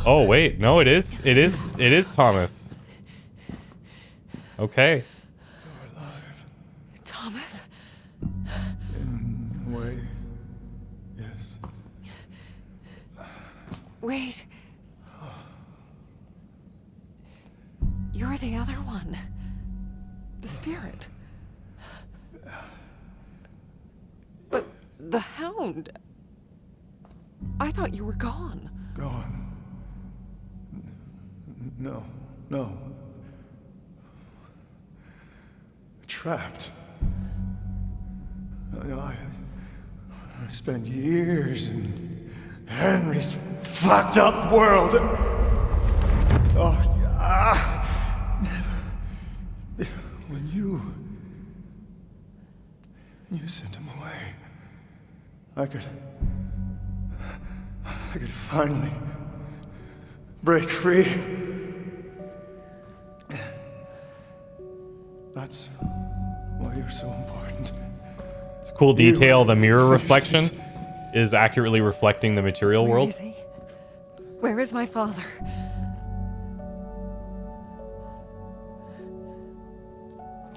Oh wait, no, it is Thomas. Okay. You're alive. Thomas? In a way, yes. Wait. You're the other one. The spirit. But the hound. I thought you were gone. Gone. No. Trapped. I spent years in Henry's fucked up world. When you sent him away, I could finally break free. That's why you're so important. It's a cool detail. The mirror reflection is accurately reflecting the material Where world. is he? Where is my father?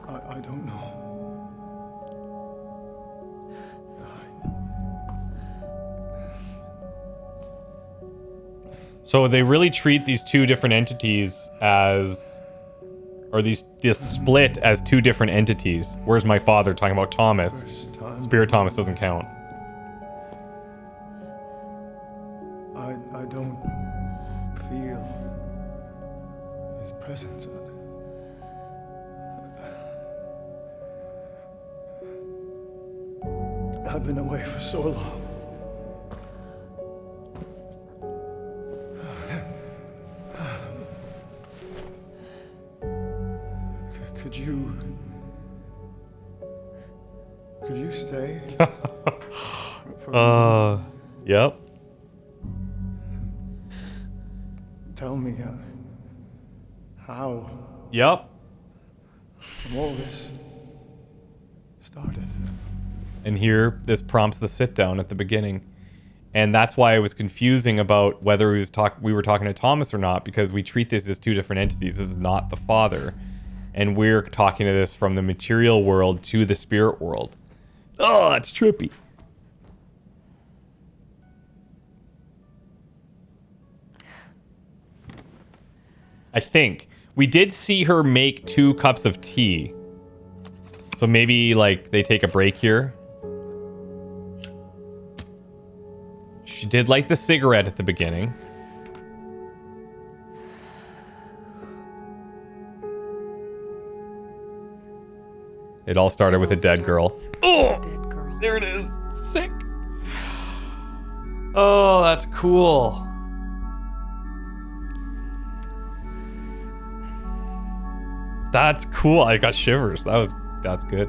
I don't know. So they really treat these two different entities as, or this split as two different entities. Where's my father? Talking about Thomas. Spirit Thomas doesn't count. I don't feel his presence. I've been away for so long. Could you stay? Yep. Tell me how Yep. all this started. And here, this prompts the sit down at the beginning. And that's why it was confusing about whether we were talking to Thomas or not, because we treat this as two different entities. This is not the father. And we're talking to this from the material world to the spirit world. Oh, it's trippy. I think. We did see her make 2 cups of tea. So maybe, like, they take a break here. She did light the cigarette at the beginning. It all started with a dead girl. Oh, Dead girl. there it is. Sick. Oh, that's cool. That's cool. I got shivers. That's good.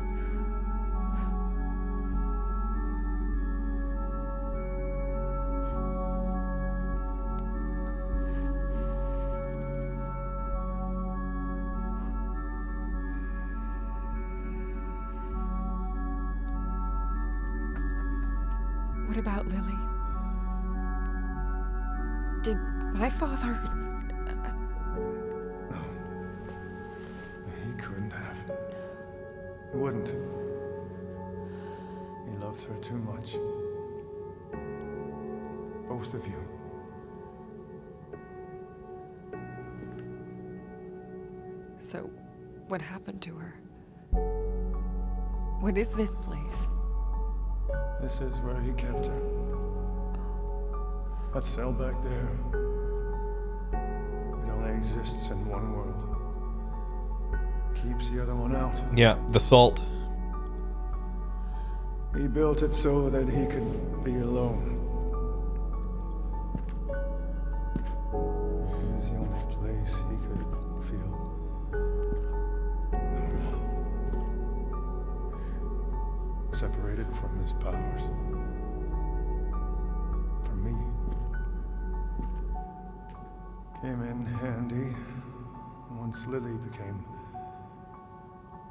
What about Lily? Did my father... No. He couldn't have. He wouldn't. He loved her too much. Both of you. So, what happened to her? What is this place? This is where he kept her. That cell back there. It only exists in one world. Keeps the other one out. Yeah, the salt. He built it so that he could be alone. It's the only place he could feel normal. Separated from his powers. For me. Came in handy once Lily became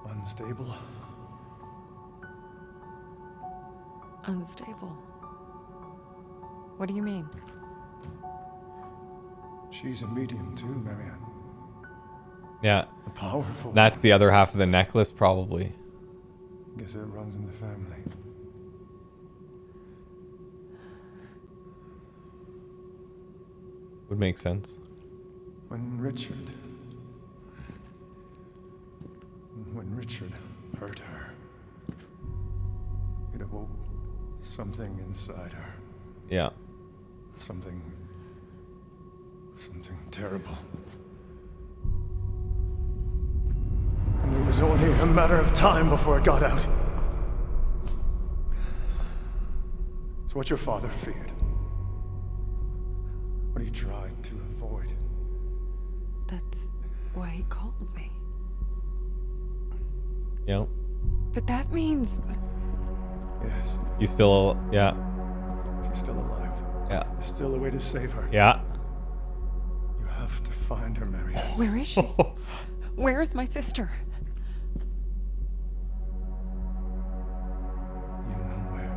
unstable. Unstable. What do you mean? She's a medium too, Marianne. Yeah. A powerful. That's the other half of the necklace, probably. Guess it runs in the family. Would make sense. When Richard hurt her, it awoke something inside her. Yeah. Something terrible. And it was only a matter of time before it got out. It's what your father feared. What he tried to avoid. That's why he called me. Yeah. But that means... Yes, You still, yeah. she's still alive. Yeah. There's still a way to save her. Yeah. You have to find her, Marianne. Where is she? Where's my sister? You know where.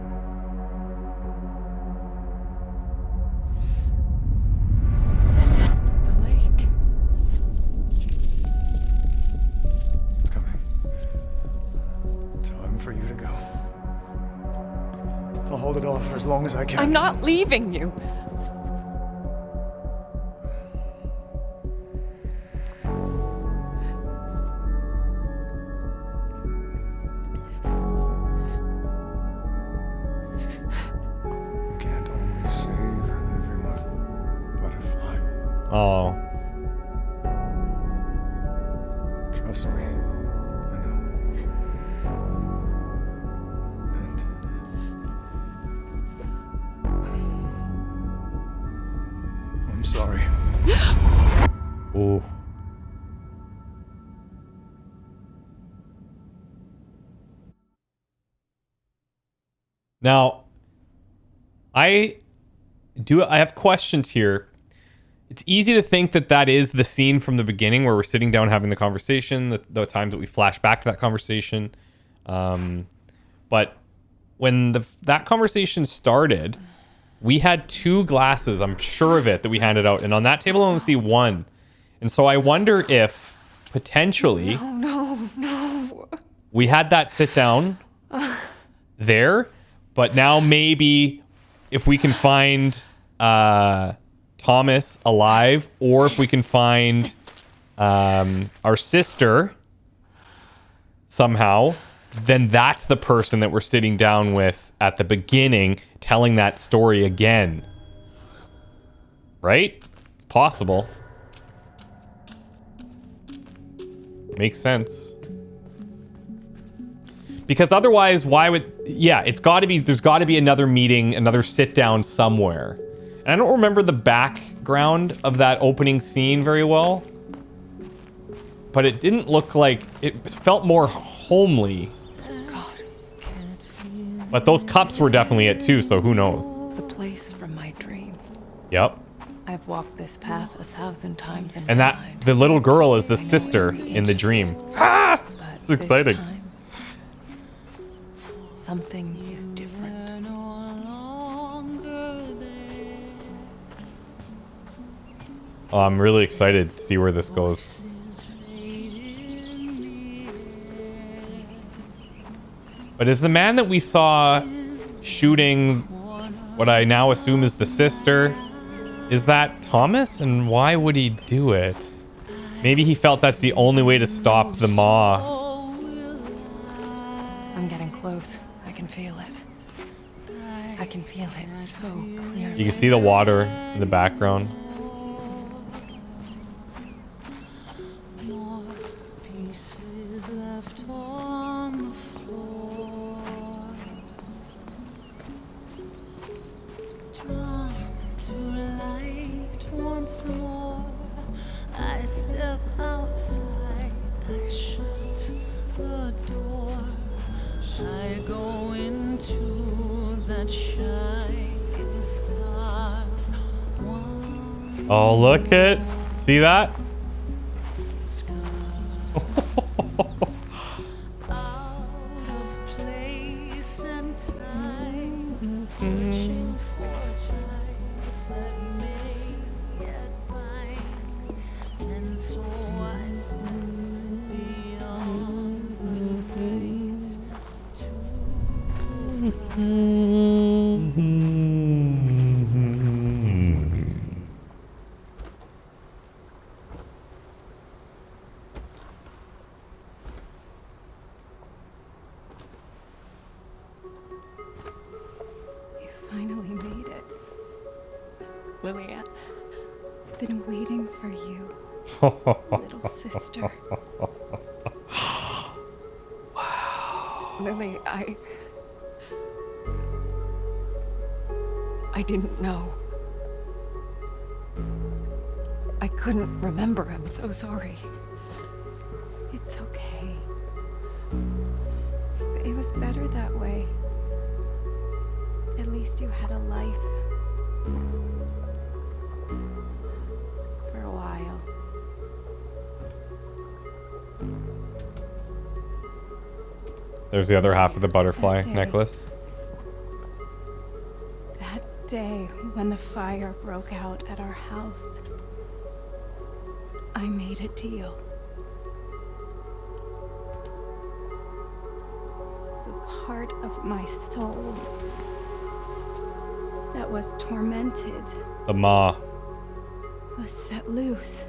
The lake. It's coming. Time for you to go. I'll hold it off for as long as I can. I'm not leaving you. You can't always save everyone. Butterfly. Oh. Trust me. I know. And I'm sorry. Ooh. Now, I have questions here. It's easy to think that that is the scene from the beginning where we're sitting down having the conversation, the times that we flash back to that conversation. But when that conversation started, we had 2 glasses, I'm sure of it, that we handed out. And on that table, I only see 1. And so I wonder if potentially No. we had that sit down there, but now maybe if we can find Thomas alive, or if we can find our sister somehow, then that's the person that we're sitting down with at the beginning telling that story again. Right? Possible. Makes sense. Because otherwise, why would... Yeah, it's got to be... There's got to be another meeting, another sit down somewhere. And I don't remember the background of that opening scene very well. But it didn't look like... It felt more homely. God. But those cups were definitely it too, so who knows? The place from my dream. Yep. I've walked this path 1,000 times in And my that... mind. The little girl is the sister in the dream. But It's exciting. this time, something is different. Oh, I'm really excited to see where this goes. But is the man that we saw shooting what I now assume is the sister, is that Thomas? And why would he do it? Maybe he felt that's the only way to stop the maw. I'm getting close. I can feel it. I can feel it so clearly. You can see the water in the background. Oh, look at... See that? You finally made it. Lillian. I've been waiting for you, little sister. Lily, I didn't know. I couldn't remember. I'm so sorry. It's okay. It was better that way. At least you had a life. For a while. There's the other half of the butterfly That day. necklace. That day when the fire broke out at our house, I made a deal. The part of my soul that was tormented The maw. was set loose.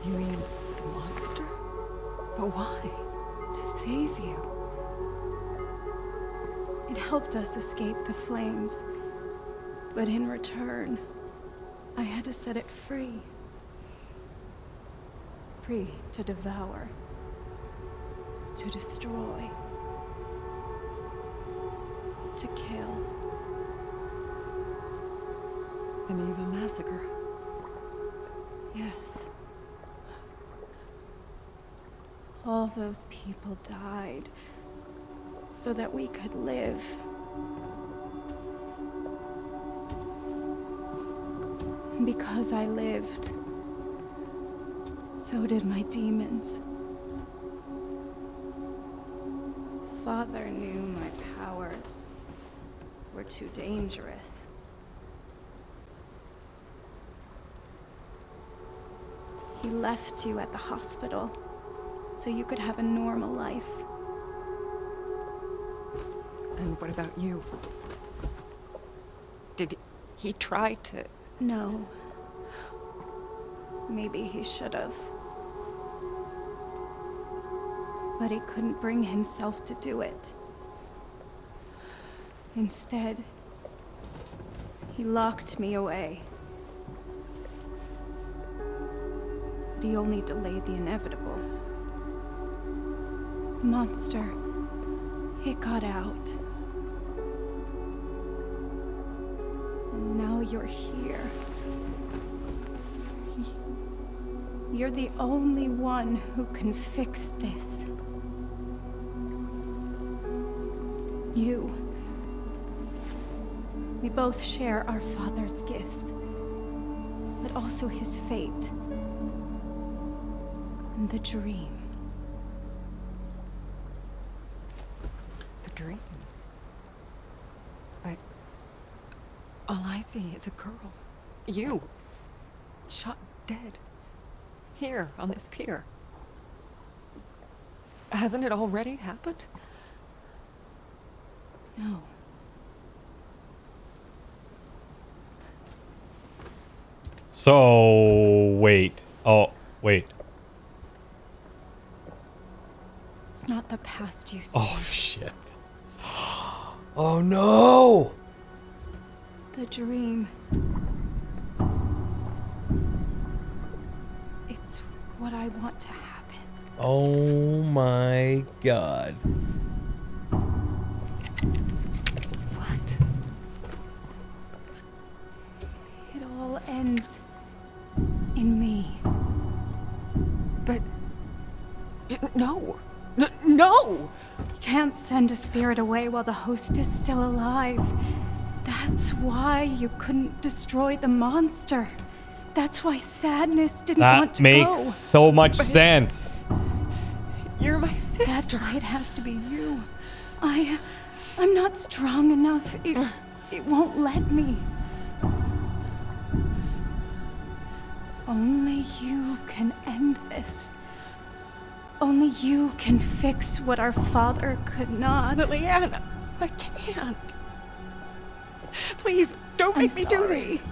You mean the monster? But why? To save you. It helped us escape the flames, but in return, I had to set it free. Free to devour, to destroy, to kill. An evil massacre. Yes. All those people died so that we could live. And because I lived, so did my demons. Father knew my powers were too dangerous. He left you at the hospital so you could have a normal life. And what about you? Did he try to... No. Maybe he should have. But he couldn't bring himself to do it. Instead, he locked me away. But he only delayed the inevitable. Monster, it got out. And now you're here. You're the only one who can fix this. You. We both share our father's gifts, but also his fate. And the dream. The dream? But... all I see is a girl. You. Shot dead. Here, on this pier. Hasn't it already happened? No. So, wait. Oh, wait. It's not the past you see. Oh, shit. Oh, no! The dream. It's what I want to happen. Oh, my God. What? It all ends in me. But... no! No! You can't send a spirit away while the host is still alive. That's why you couldn't destroy the monster. That's why Sadness didn't want That to makes go. so much sense. You're my sister. That's why it has to be you. I'm not strong enough. It won't let me. Only you can end this. Only you can fix what our father could not. Liliana, I can't. Please, don't make me do this.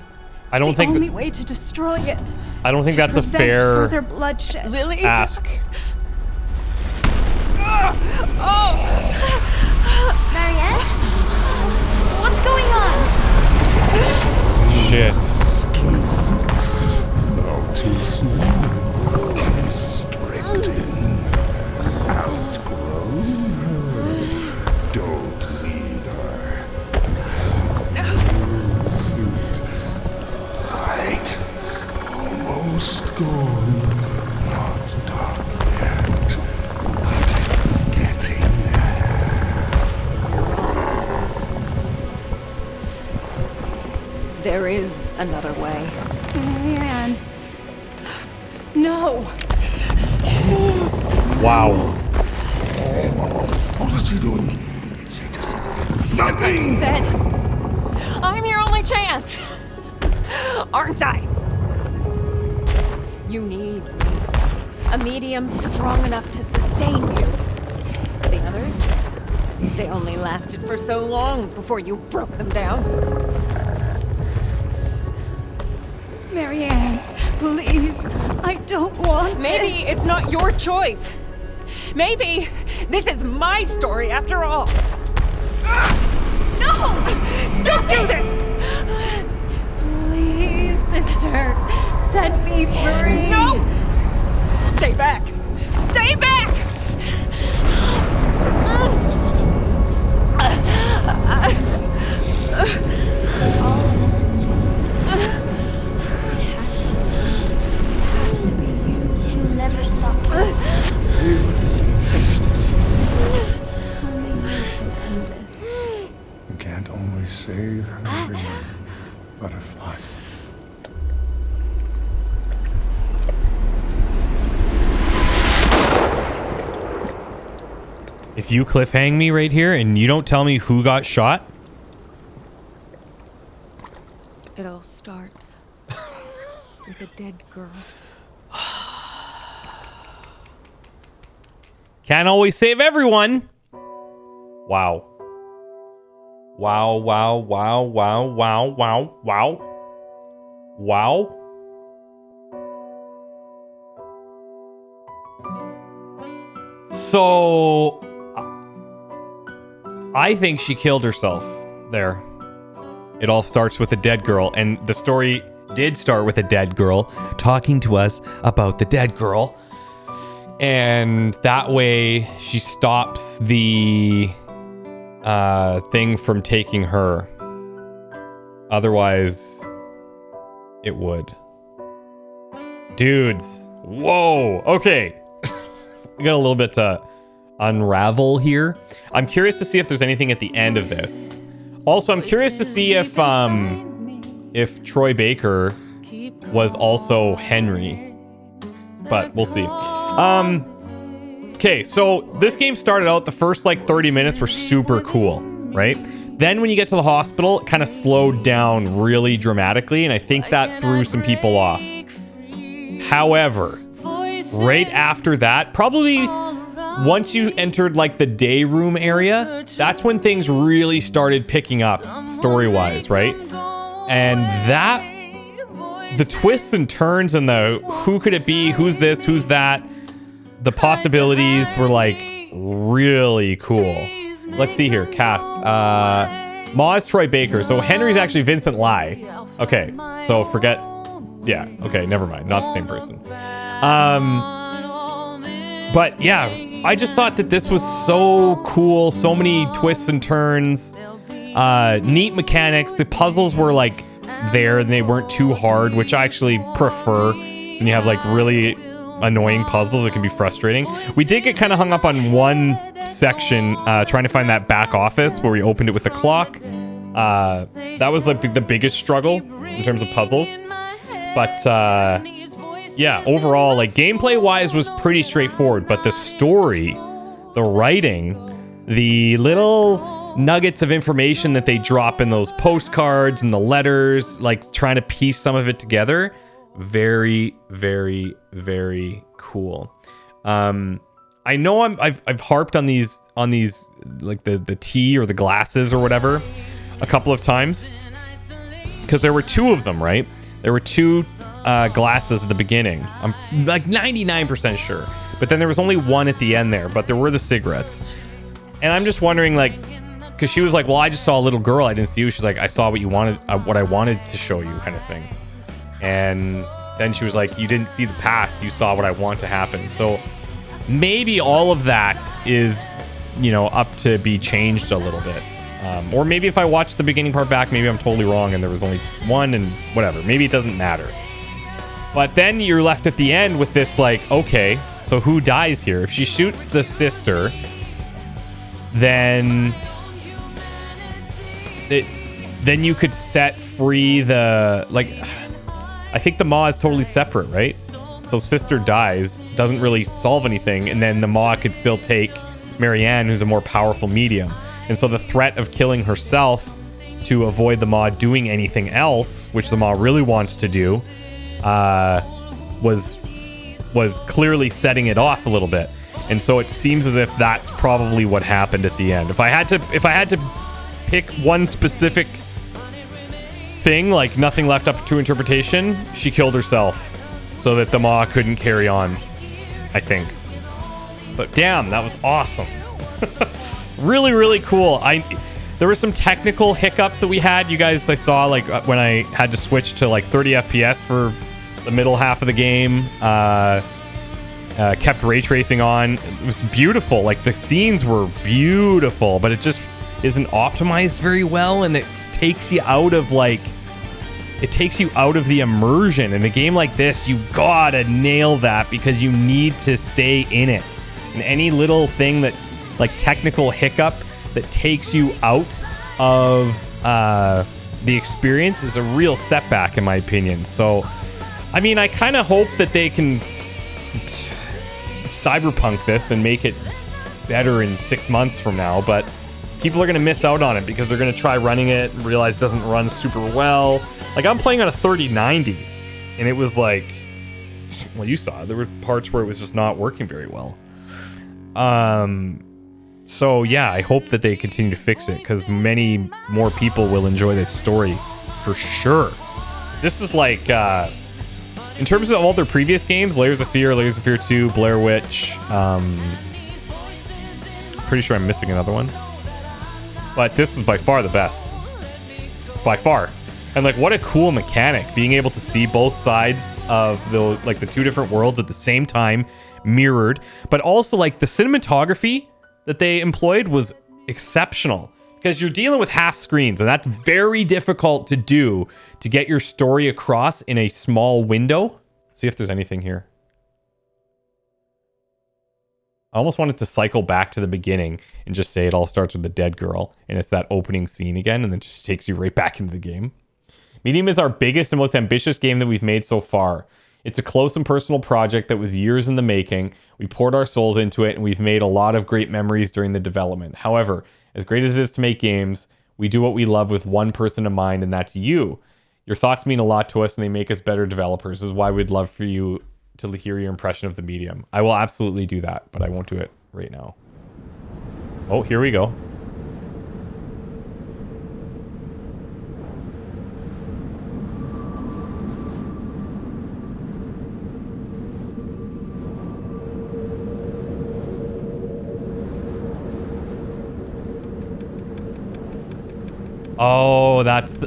I don't the think only way to destroy it. I don't think to that's a prevent fair further bloodshed. Lily? ask. Marianne? What's going on? Shit. Skin suit. Now too small. Constricting. Outgrown her. Don't need her. Suit. Light. Almost gone. Not dark yet. But it's getting There is another way. Marianne. No. Wow. What is she doing? It's just nothing. Said, I'm your only chance. Aren't I? You need a medium strong enough to sustain you. The others, they only lasted for so long before you broke them down. Marianne, please. I don't want Maybe this. it's not your choice. Maybe this is my story after all. No! Don't do this! Please, sister. Set me free. No! Stay back! Stay back! All of this to me. It has to be you. It'll never stop. Finish this. Only you can end this. You can't always save everyone, Butterfly. If you cliffhang me right here and you don't tell me who got shot, It all starts with a dead girl. can't always save everyone. Wow. Wow, wow, wow, wow, wow, wow, wow. Wow. So I think she killed herself there. It all starts with a dead girl, and the story did start with a dead girl talking to us about the dead girl. And that way she stops the thing from taking her. Otherwise, it would. Dudes. Whoa. Okay. We got a little bit to unravel here. I'm curious to see if there's anything at the end of this. Also, I'm curious to see if Troy Baker was also Henry. But we'll see. Okay, so this game started out, the first like 30 minutes were super cool, right? Then when you get to the hospital, it kind of slowed down really dramatically, and I think that threw some people off. However, right after that, probably once you entered like the day room area, that's when things really started picking up story-wise, right? And that, the twists and turns and the who could it be, who's this, who's that, the possibilities were like really cool. Let's see here, cast. Ma is Troy Baker, so Henry's actually Vincent Lai. Okay, so forget, yeah, okay, never mind, not the same person. But yeah, I just thought that this was so cool. So many twists and turns. Neat mechanics. The puzzles were like there and they weren't too hard, which I actually prefer. So when you have like really annoying puzzles, it can be frustrating. We did get kind of hung up on one section trying to find that back office where we opened it with the clock. That was like the biggest struggle in terms of puzzles. But yeah, overall, like gameplay wise was pretty straightforward, but the story, the writing, the little nuggets of information that they drop in those postcards and the letters, like trying to piece some of it together, very, very, very cool. I know I've harped on these like the tea or the glasses or whatever a couple of times, because there were two of them, right? There were two glasses at the beginning. I'm like 99% sure, but then there was only one at the end there. But there were the cigarettes, and I'm just wondering, like, because she was like, "Well, I just saw a little girl. I didn't see you." She's like, "I saw what you wanted, what I wanted to show you," kind of thing. And then she was like, "You didn't see the past. You saw what I want to happen." So maybe all of that is, you know, up to be changed a little bit. Or maybe if I watch the beginning part back, maybe I'm totally wrong and there was only one and whatever. Maybe it doesn't matter. But then you're left at the end with this, like, okay, so who dies here? If she shoots the sister, then you could set free the, like, I think the maw is totally separate, right? So sister dies, doesn't really solve anything, and then the maw could still take Marianne, who's a more powerful medium. And so the threat of killing herself to avoid the maw doing anything else, which the maw really wants to do, was clearly setting it off a little bit. And so it seems as if that's probably what happened at the end. If I had to pick one specific thing, like nothing left up to interpretation, she killed herself so that the maw couldn't carry on, I think. But damn, that was awesome. Really, really cool. There were some technical hiccups that we had. You guys, I saw, like, when I had to switch to like 30 FPS for the middle half of the game. Kept ray tracing on. It was beautiful. Like, the scenes were beautiful, but it just isn't optimized very well, and it takes you out of, like, it takes you out of the immersion. In a game like this, you gotta nail that because you need to stay in it. And any little thing that, like, technical hiccup that takes you out of the experience is a real setback, in my opinion. So, I mean, I kind of hope that they can Cyberpunk this and make it better in 6 months from now, but people are going to miss out on it because they're going to try running it and realize it doesn't run super well. Like, I'm playing on a 3090, and it was like, well, you saw, there were parts where it was just not working very well. So yeah, I hope that they continue to fix it because many more people will enjoy this story for sure. This is like, in terms of all their previous games, Layers of Fear 2, Blair Witch, pretty sure I'm missing another one, but this is by far the best, by far. And, like, what a cool mechanic, being able to see both sides of the two different worlds at the same time, mirrored. But also, like, the cinematography that they employed was exceptional because you're dealing with half screens, and that's very difficult to do, to get your story across in a small window. See if there's anything here. I almost wanted to cycle back to the beginning and just say it all starts with the dead girl, and it's that opening scene again, and then just takes you right back into the game. Medium is our biggest and most ambitious game that we've made so far. It's a close and personal project that was years in the making. We poured our souls into it, and we've made a lot of great memories during the development. However, as great as it is to make games, we do what we love with one person in mind, and that's you. Your thoughts mean a lot to us, and they make us better developers. This is why we'd love for you to hear your impression of the medium. I will absolutely do that, but I won't do it right now. Oh, here we go. Oh, that's the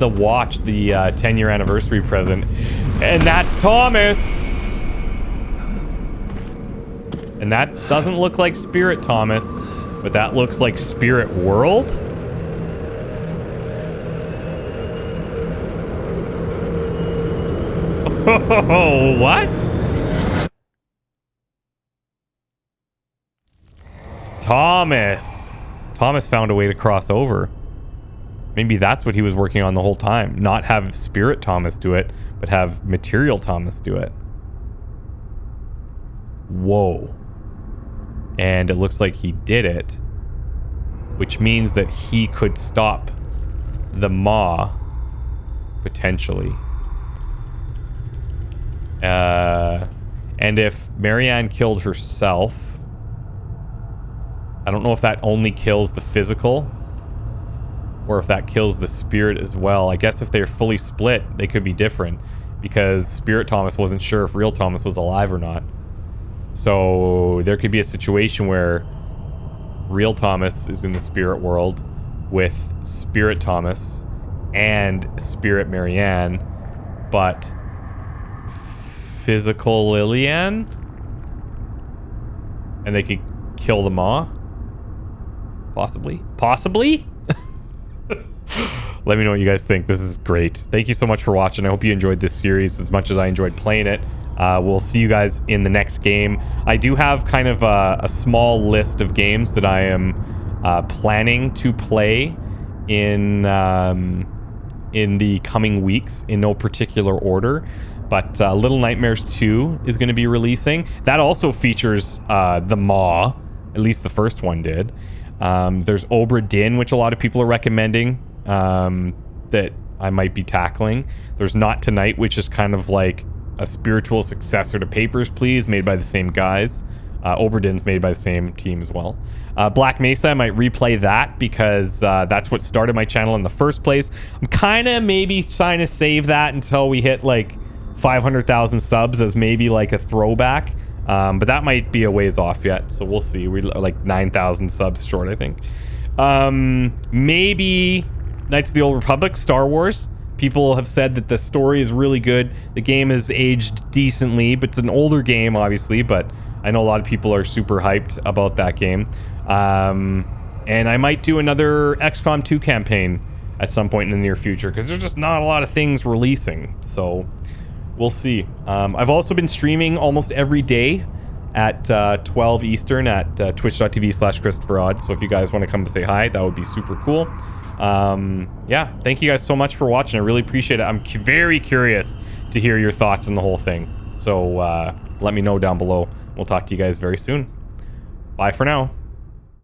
watch, the 10-year anniversary present. And that's Thomas. And that doesn't look like Spirit Thomas, but that looks like Spirit World. Oh, what? Thomas found a way to cross over. Maybe that's what he was working on the whole time. Not have Spirit Thomas do it, but have Material Thomas do it. Whoa. And it looks like he did it, which means that he could stop the Maw, potentially. And if Marianne killed herself, I don't know if that only kills the physical or if that kills the spirit as well. I guess if they're fully split, they could be different because Spirit Thomas wasn't sure if real Thomas was alive or not. So there could be a situation where real Thomas is in the spirit world with Spirit Thomas and Spirit Marianne, but physical Lillian, and they could kill them all. Possibly. Let me know what you guys think. This is great. Thank you so much for watching. I hope you enjoyed this series as much as I enjoyed playing it. We'll see you guys in the next game. I do have kind of a small list of games that I am planning to play in the coming weeks in no particular order. But Little Nightmares 2 is going to be releasing. That also features the Maw. At least the first one did. There's Obra Dinn, which a lot of people are recommending that I might be tackling. There's Not Tonight, which is kind of like a spiritual successor to Papers, Please, made by the same guys. Obra Dinn's made by the same team as well. Black Mesa, I might replay that because that's what started my channel in the first place. I'm kind of maybe trying to save that until we hit like 500,000 subs as maybe like a throwback. But that might be a ways off yet, so we'll see. We're like 9,000 subs short, I think. Maybe Knights of the Old Republic, Star Wars. People have said that the story is really good. The game has aged decently, but it's an older game, obviously. But I know a lot of people are super hyped about that game. And I might do another XCOM 2 campaign at some point in the near future because there's just not a lot of things releasing. So we'll see. I've also been streaming almost every day at 12 Eastern at twitch.tv/ChristopherOdd. So if you guys want to come to say hi, that would be super cool. Yeah, thank you guys so much for watching. I really appreciate it. I'm very curious to hear your thoughts on the whole thing. So let me know down below. We'll talk to you guys very soon. Bye for now.